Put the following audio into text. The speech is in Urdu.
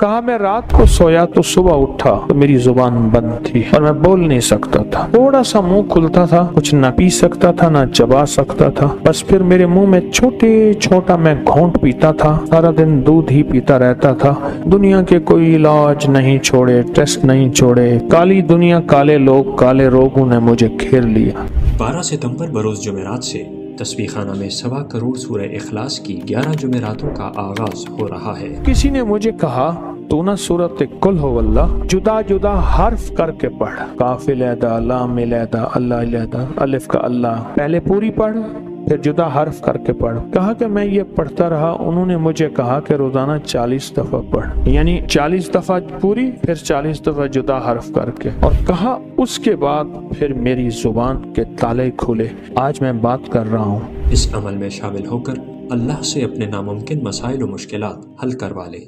کہا میں رات کو سویا تو صبح اٹھا تو میری زبان بند تھی اور میں بول نہیں سکتا تھا، تھوڑا سا منہ کھلتا تھا، کچھ نہ پی سکتا تھا نہ چبا سکتا تھا، بس پھر میرے منہ میں چھوٹا میں گھونٹ پیتا تھا، سارا دن دودھ ہی پیتا رہتا تھا، دنیا کے کوئی علاج نہیں چھوڑے، ٹیسٹ نہیں چھوڑے، کالی دنیا، کالے لوگ، کالے روگوں نے مجھے گھیر لیا۔ 12 ستمبر بروز جمعرات سے تسبیح خانہ میں 1.25 کروڑ سورہ اخلاص کی 11 جمعراتوں کا آغاز ہو رہا ہے۔ کسی نے مجھے کہا تو نہ سورۃ قل ہو اللہ جدا جدا حرف کر کے پڑھ، کاف علیحدہ، لام علیحدہ، اللہ علیحدہ، الف کا اللہ، پہلے پوری پڑھ پھر جدا حرف کر کے پڑھ۔ کہا کہ میں یہ پڑھتا رہا، انہوں نے مجھے کہا کہ روزانہ 40 دفعہ پڑھ، یعنی 40 دفعہ پوری پھر 40 دفعہ جدا حرف کر کے، اور کہا اس کے بعد پھر میری زبان کے تالے کھلے، آج میں بات کر رہا ہوں۔ اس عمل میں شامل ہو کر اللہ سے اپنے ناممکن مسائل و مشکلات حل کروا لیں۔